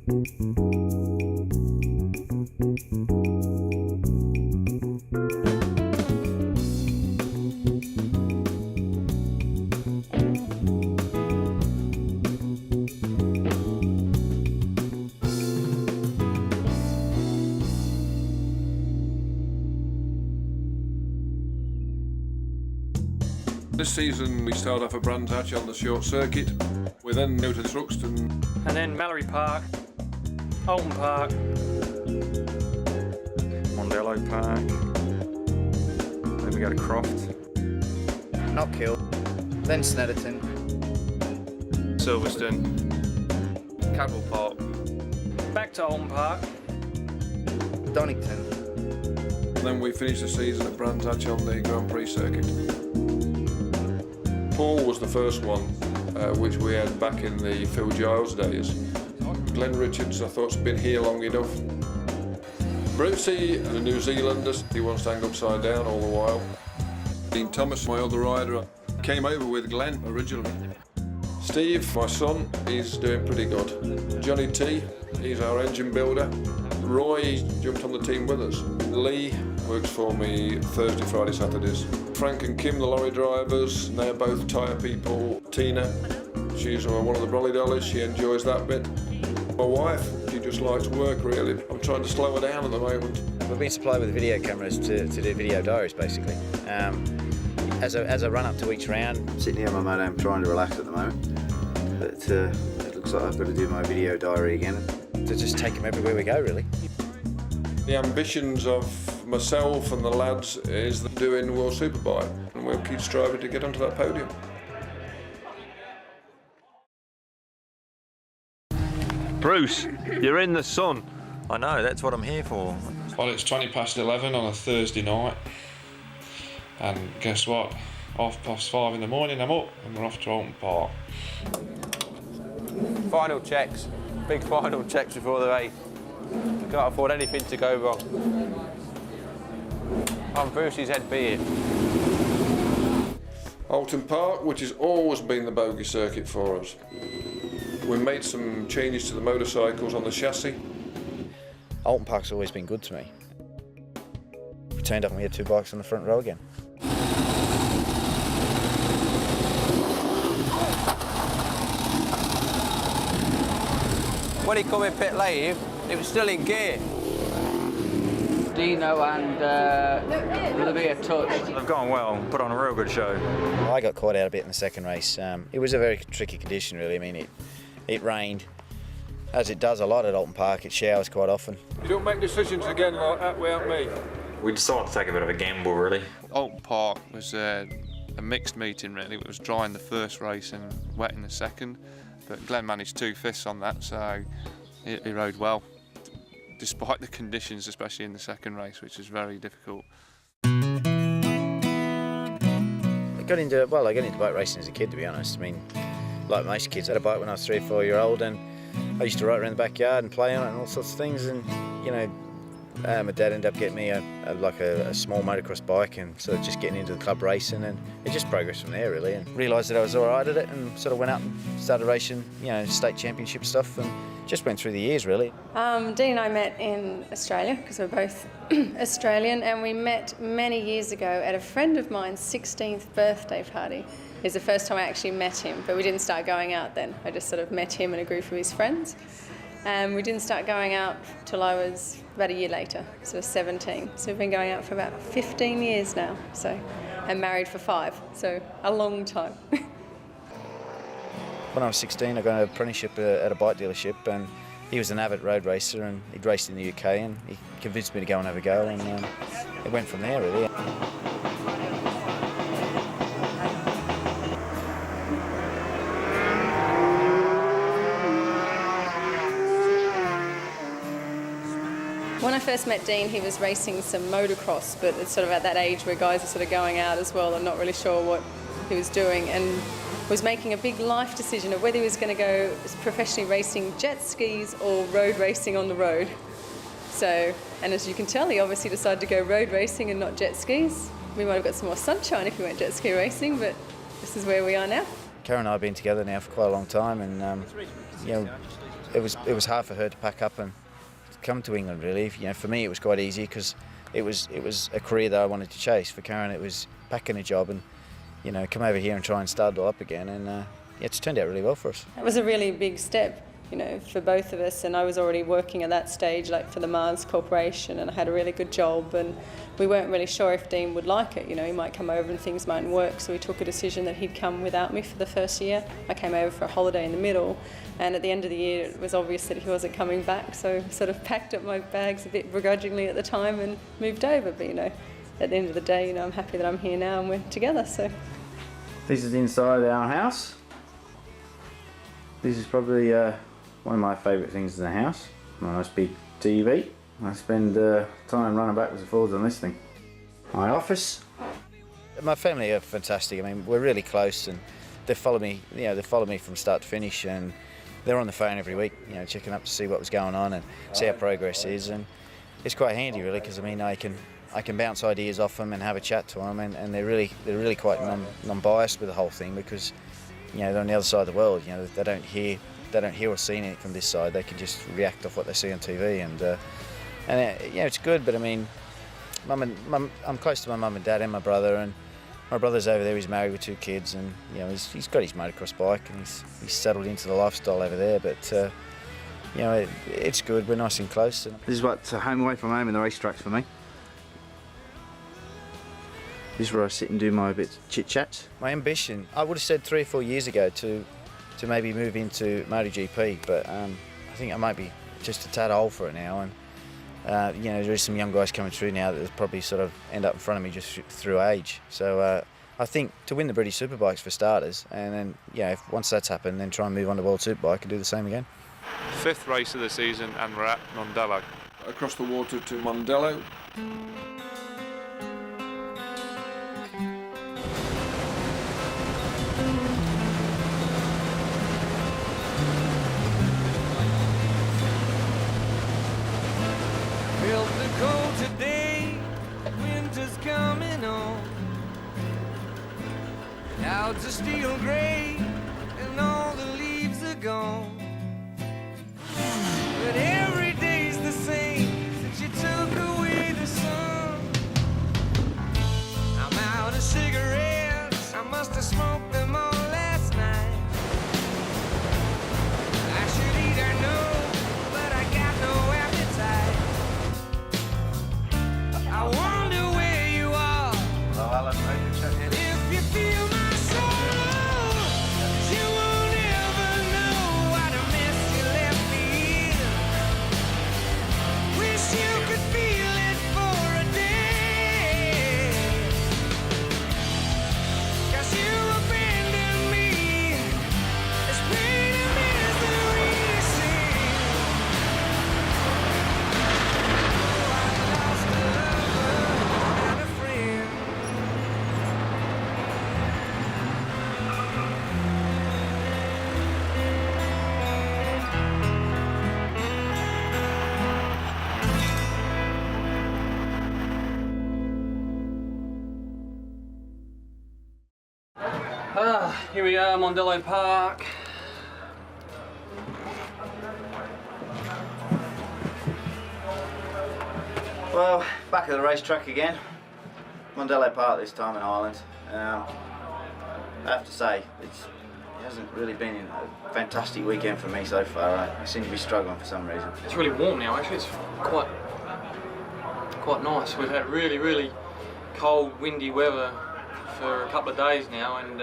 This season we started off at Brands Hatch on the short circuit. We then moved to Thruxton. And then Mallory Park, Alton Park, Mondello Park. Then we go to Croft. Knockhill, then Snetterton, Silverstone, Cadwell Park, back to Alton Park. Donington. And then we finished the season at Brands Hatch on the Grand Prix circuit. Paul was the first one, which we had back in the Phil Giles days. Glenn Richards, I thought's been here long enough. Brucey, a New Zealander, he wants to hang upside down all the while. Dean Thomas, my other rider, came over with Glenn originally. Steve, my son, he's doing pretty good. Johnny T, he's our engine builder. Roy jumped on the team with us. Lee works for me Thursday, Friday, Saturdays. Frank and Kim, the lorry drivers, they're both tyre people. Tina, she's one of the brolly dollies, she enjoys that bit. My wife, she just likes work really. I'm trying to slow her down at the moment. We've been supplied with video cameras to do video diaries basically. As I run up to each round, I'm sitting here on my motorhome trying to relax at the moment. But it looks like I've got to do my video diary again. To just take them everywhere we go really. The ambitions of myself and the lads is doing World Superbike, and we'll keep striving to get onto that podium. Bruce, you're in the sun. I know, that's what I'm here for. Well, it's 11:20 on a Thursday night, and guess what? 5:30 in the morning, I'm up and we're off to Alton Park. final checks, big final checks before the race. We can't afford anything to go wrong. I'm Brucey's head beard. Alton Park, which has always been the bogey circuit for us. We made some changes to the motorcycles on the chassis. Alton Park's always been good to me. We turned up and we had two bikes on the front row again. When he come in pit lane, it was still in gear. Dino and Olivia Touch. They've gone well, put on a real good show. I got caught out a bit in the second race. It was a very tricky condition really. I mean, it rained, as it does a lot at Alton Park. It showers quite often. You don't make decisions again like that without me. We decided to take a bit of a gamble, really. Alton Park was a mixed meeting, really. It was dry in the first race and wet in the second, but Glenn managed 2/5 on that, so he rode well, despite the conditions, especially in the second race, which was very difficult. I got into bike racing as a kid, to be honest. I mean, like most kids, I had a bike when I was 3 or 4 years old, and I used to ride around the backyard and play on it and all sorts of things. And you know, my dad ended up getting me a small motocross bike and sort of just getting into the club racing, and it just progressed from there really. And realised that I was all right at it, and sort of went out and started racing, you know, state championship stuff, and just went through the years really. Dean and I met in Australia because we're both Australian, and we met many years ago at a friend of mine's 16th birthday party. It was the first time I actually met him, but we didn't start going out then. I just sort of met him and a group of his friends. And we didn't start going out till I was about a year later, so 17. So we've been going out for about 15 years now, so, and married for 5, so a long time. When I was 16, I got an apprenticeship at a bike dealership, and he was an avid road racer, and he'd raced in the UK, and he convinced me to go and have a go, and it went from there really. When I first met Dean, he was racing some motocross, but it's sort of at that age where guys are sort of going out as well and not really sure what he was doing, and was making a big life decision of whether he was going to go professionally racing jet skis or road racing on the road. So, and as you can tell, he obviously decided to go road racing and not jet skis. We might have got some more sunshine if we went jet ski racing, but this is where we are now. Karen and I have been together now for quite a long time, and you know, it was hard for her to pack up and come to England. Really, you know, for me it was quite easy because it was a career that I wanted to chase. For Karen, it was packing a job and, you know, come over here and try and start it all up again. And yeah, it's turned out really well for us. It was a really big step, you know, for both of us, and I was already working at that stage, like for the Mars Corporation, and I had a really good job, and we weren't really sure if Dean would like it. You know, he might come over and things mightn't work, so we took a decision that he'd come without me for the first year. I came over for a holiday in the middle, and at the end of the year it was obvious that he wasn't coming back, so sort of packed up my bags a bit begrudgingly at the time and moved over. But, you know, at the end of the day, you know, I'm happy that I'm here now and we're together. So this is inside our house. This is probably one of my favourite things in the house. A nice big TV. I spend time running backwards and forwards on this thing. My office. My family are fantastic. I mean, we're really close, and they follow me. You know, they follow me from start to finish, and they're on the phone every week. You know, checking up to see what was going on and see how progress is, and it's quite handy really, because I mean, I can bounce ideas off them and have a chat to them, and they're really quite non-biased with the whole thing, because, you know, they're on the other side of the world. You know, they don't hear or see anything from this side. They can just react off what they see on TV, and yeah, it's good. But I mean, I'm close to my mum and dad and my brother, and my brother's over there. He's married with 2 kids, and you know, he's got his motocross bike, and he's settled into the lifestyle over there. But you know, it's good. We're nice and close. This is what home away from home in the racetracks for me. This is where I sit and do my bit chit chats. My ambition, I would have said 3 or 4 years ago to maybe move into MotoGP, but I think I might be just a tad old for it now. And you know, there is some young guys coming through now that will probably sort of end up in front of me just through age. So I think to win the British Superbikes for starters, and then, yeah, once that's happened, then try and move on to World Superbike and do the same again. 5th race of the season, and we're at Mondello. Across the water to Mondello. Felt the cold today, winter's coming on. Clouds are steel grey, and all the leaves are gone. But every day's the same since you took away the sun. I'm out of cigarettes, I must have smoked them all last night. I should eat, I know, but I got no appetite. I wonder where you are, and if you feel my soul, you won't ever know what a mess you left me in. Wish you could feel it for a day, 'cause you abandoned me. It's pain and misery to see. Oh, I lost a lover and a friend. Here we are, Mondello Park. Well, back at the racetrack again. Mondello Park this time in Ireland. I have to say, it hasn't really been a fantastic weekend for me so far. I seem to be struggling for some reason. It's really warm now, actually. It's quite nice. We've had really cold, windy weather for a couple of days now, and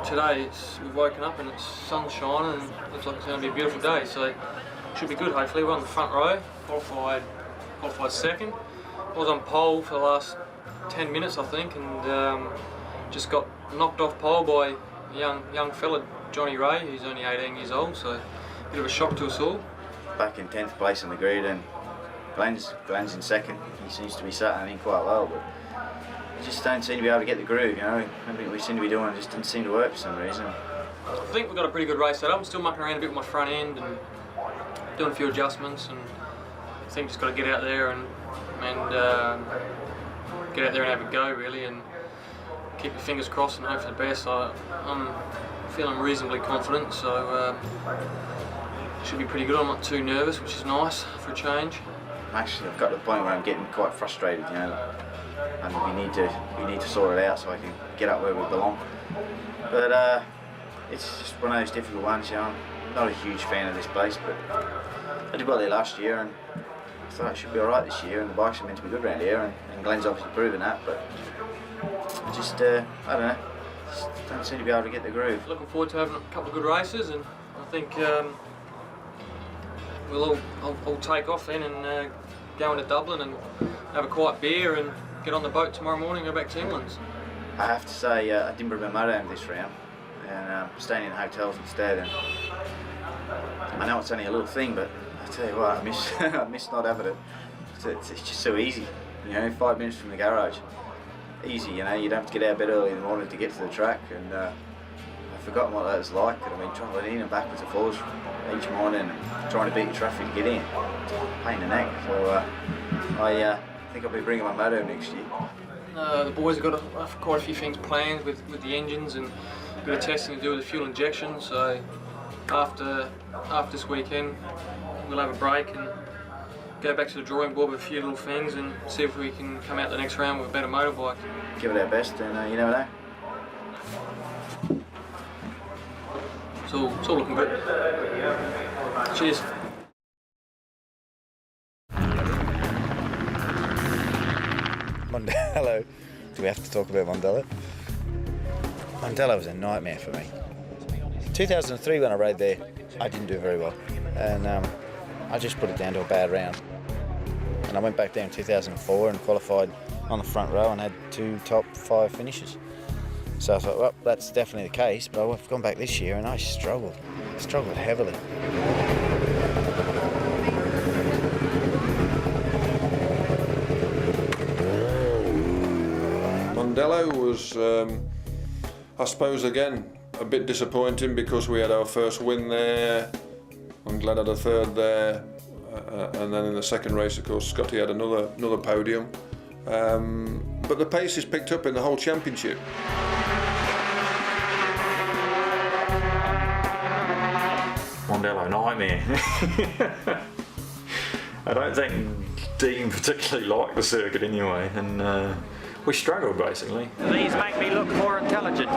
today we've woken up and it's sun's shining and it looks like it's going to be a beautiful day, so it should be good. Hopefully we're on the front row, qualified second. I was on pole for the last 10 minutes, I think, and just got knocked off pole by a young fella, Johnny Ray, who's only 18 years old, so a bit of a shock to us all. Back in 10th place on the grid, and Glen's in second. He seems to be settling in quite well, but we just don't seem to be able to get the groove, you know. Everything we seem to be doing just didn't seem to work for some reason. I think we've got a pretty good race set up. I'm still mucking around a bit with my front end and doing a few adjustments, and I think just got to get out there and get out there and have a go, really. And keep your fingers crossed and hope for the best. I'm feeling reasonably confident, so should be pretty good. I'm not too nervous, which is nice for a change. Actually, I've got to the point where I'm getting quite frustrated, you know, and we need to sort it out so I can get up where we belong. But it's just one of those difficult ones, you know. I'm not a huge fan of this place, but I did well there last year, and I thought it should be all right this year, and the bikes are meant to be good around here, and Glen's obviously proven that, but I just, I don't know, just don't seem to be able to get the groove. Looking forward to having a couple of good races, and I think we'll all take off then and go into Dublin and have a quiet beer and get on the boat tomorrow morning and go back to England. I have to say, I didn't bring my motorhome this round, and staying in hotels instead. And I know it's only a little thing, but I tell you what, I miss I miss not having it. It's just so easy, you know, 5 minutes from the garage. Easy, you know, you don't have to get out of bed early in the morning to get to the track, and I've forgotten what that was like. I mean, travelling in and backwards and forwards each morning and trying to beat the traffic to get in. Pain in the neck. So I think I'll be bringing my motorhome next year. The boys have got quite a few things planned with the engines and a bit of testing to do with the fuel injection. So after this weekend, we'll have a break and go back to the drawing board with a few little things and see if we can come out the next round with a better motorbike. Give it our best, and you never know. It's all looking good. Cheers. Mondello. Do we have to talk about Mondello? Mondello was a nightmare for me. 2003 when I rode there, I didn't do very well, and I just put it down to a bad round. And I went back there in 2004 and qualified on the front row and had 2 top 5 finishes. So I thought, well, that's definitely the case, but I've gone back this year and I struggled heavily. Mondello was, I suppose, again, a bit disappointing because we had our first win there, and Glen had a third there, and then in the second race, of course, Scotty had another podium. But the pace is picked up in the whole championship. Mondello nightmare. I don't think Dean particularly liked the circuit anyway, and we struggled basically. These make me look more intelligent.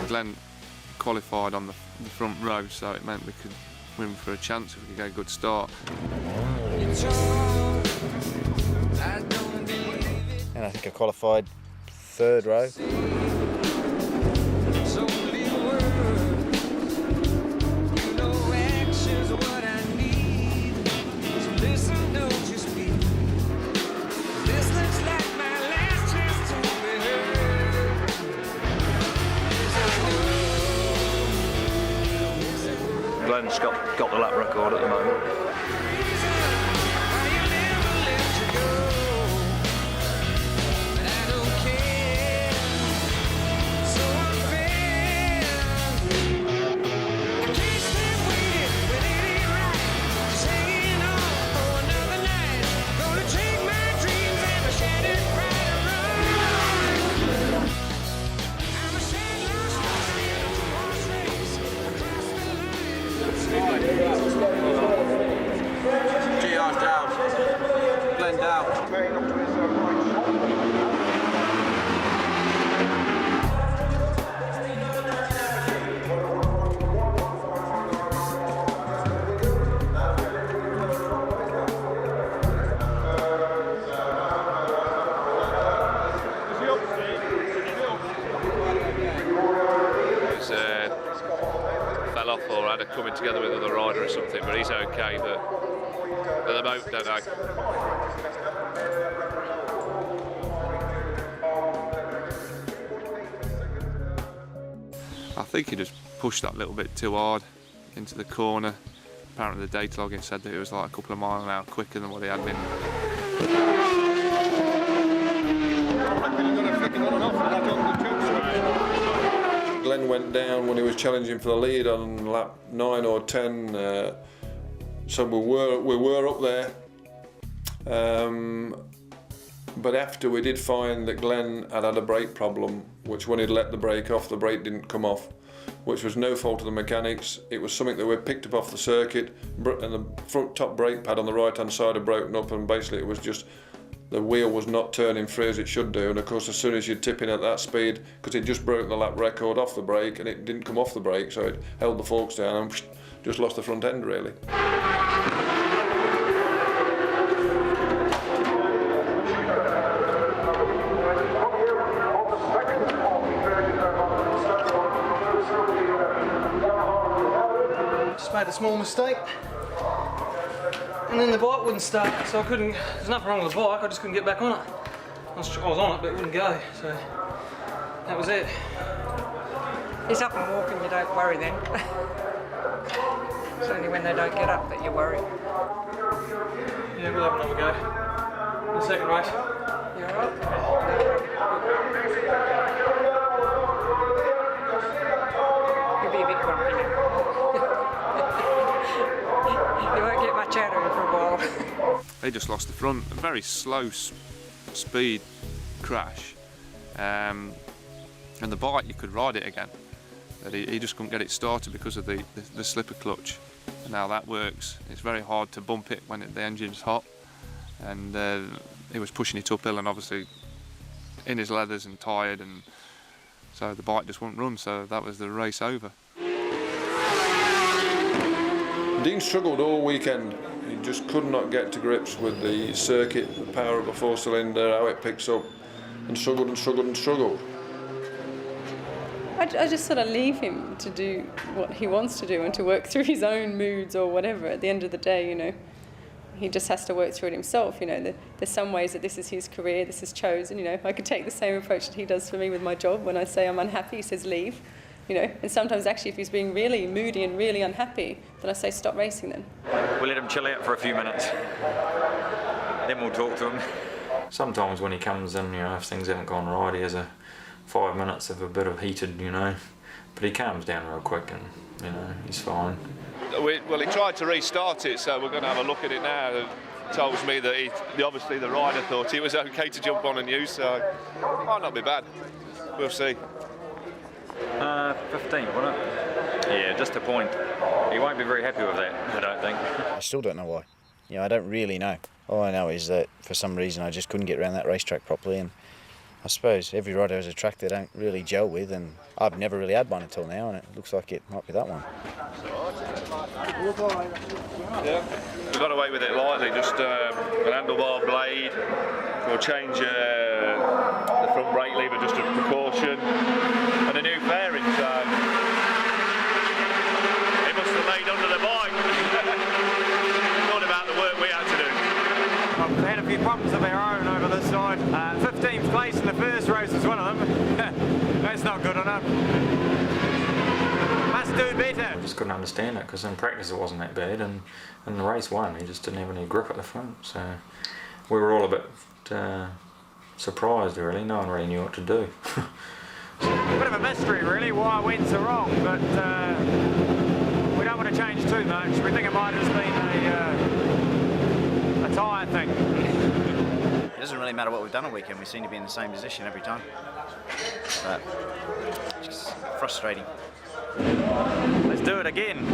Glen qualified on the front row, so it meant we could win for a chance if we could get a good start. And I think I qualified 3rd row. Glen's got the lap record at the moment. GR's down. Glen down. Fell off or had a coming together with another rider or something, but he's okay. But at the moment, don't know. I think he just pushed that little bit too hard into the corner. Apparently the data logging said that it was like a couple of miles an hour quicker than what he had been. Glen Glen went down when he was challenging for the lead on lap 9 or 10. So we were up there. But after we did find that Glen had a brake problem, which when he'd let the brake off, the brake didn't come off, which was no fault of the mechanics. It was something that we picked up off the circuit, and the front top brake pad on the right hand side had broken up, and basically it was just the wheel was not turning free as it should do. And of course, as soon as you're tipping at that speed, because it just broke the lap record off the brake and it didn't come off the brake, so it held the forks down and just lost the front end really. Made a small mistake, and then the bike wouldn't start, so I couldn't. There's nothing wrong with the bike, I just couldn't get back on it. I was on it, but it wouldn't go, so that was it. He's up and walking, you don't worry then. It's only when they don't get up that you worry. Yeah, we'll have another go. The second race. You're right. You'll be a bit grumpy now. You won't get much out of him for a while. He just lost the front. A very slow speed crash. And the bike, you could ride it again. But he just couldn't get it started because of the slipper clutch. And how that works, it's very hard to bump it when the engine's hot. And he was pushing it uphill and obviously in his leathers and tired, and so the bike just wouldn't run, so that was the race over. Dean struggled all weekend. He just could not get to grips with the circuit, the power of a 4-cylinder, how it picks up, and struggled and struggled and struggled. I just sort of leave him to do what he wants to do and to work through his own moods or whatever. At the end of the day, you know, he just has to work through it himself. You know, there's some ways that this is his career, this is chosen. You know, I could take the same approach that he does for me with my job. When I say I'm unhappy, he says leave. You know, and sometimes actually if he's being really moody and really unhappy, then I say stop racing then. We'll let him chill out for a few minutes. Then we'll talk to him. Sometimes when he comes in, you know, if things haven't gone right, he has 5 minutes of a bit of heated, you know, but he calms down real quick and, you know, he's fine. Well, he tried to restart it, so we're going to have a look at it now. It tells me that obviously the rider thought it was okay to jump on and use, so it might not be bad. We'll see. 15, won't it? Yeah, just a point. He won't be very happy with that, I don't think. I still don't know why. You know, I don't really know. All I know is that for some reason I just couldn't get around that racetrack properly, and I suppose every rider has a track they don't really gel with, and I've never really had one until now, and it looks like it might be that one. Yeah, we've got away with it lightly, just an handlebar blade. We'll change the front brake lever just as a precaution, and a new fairing, so he must have laid under the bike. Thought about the work we had to do. I've had a few problems of our own over this side. 15th place in the first race is one of them. That's not good enough. Must do better. I just couldn't understand it because in practice it wasn't that bad, and in the race one he just didn't have any grip at the front, so we were all a bit surprised really. No one really knew what to do. A bit of a mystery really why it went so wrong, but we don't want to change too much. We think it might have just been a tyre thing. It doesn't really matter what we've done all weekend, we seem to be in the same position every time. But it's just frustrating. Let's do it again.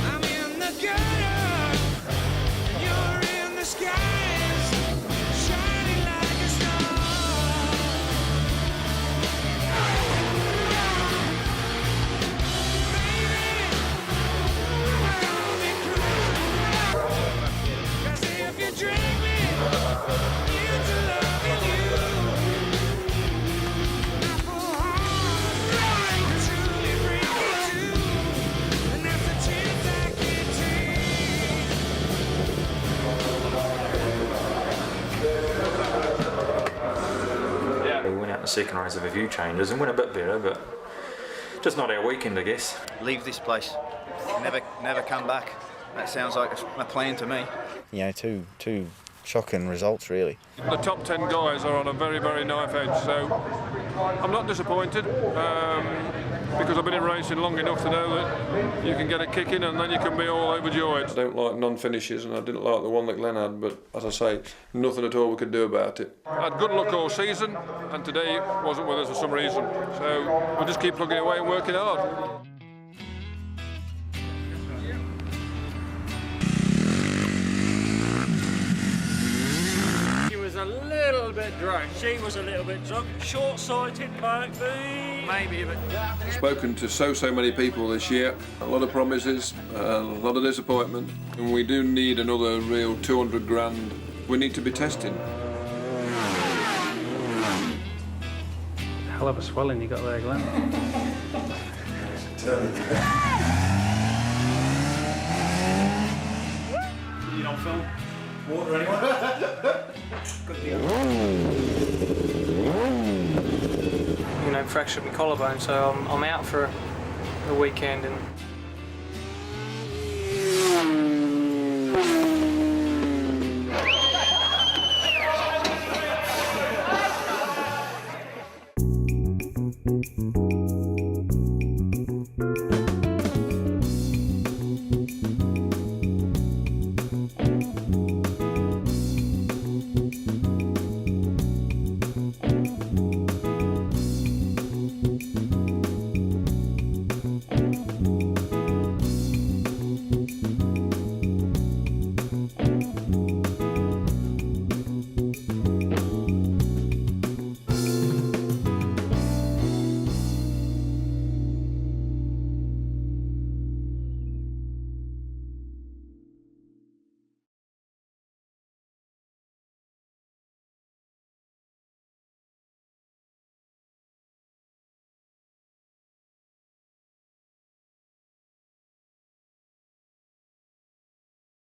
I'm in the gutter, you're in the skies. second race with a few changes and went a bit better, but just not our weekend, I guess. Leave this place. Never come back. That sounds like a plan to me. You know, two shocking results, really. The top 10 guys are on a very, very knife edge, so I'm not disappointed because I've been in racing long enough to know that you can get a kick in and then you can be all overjoyed. I don't like non-finishes, and I didn't like the one that Glen had, but as I say, nothing at all we could do about it. I had good luck all season, and today it wasn't with us for some reason, so we'll just keep plugging away and working hard. A little bit drunk. She was a little bit drunk. Short-sighted, maybe, but I've spoken to so many people this year. A lot of promises, a lot of disappointment, and we do need another real 200 grand. We need to be testing. Hell of a swelling you got there, Glen. You don't film water anyway? You know, fractured my collarbone, so I'm out for the weekend. And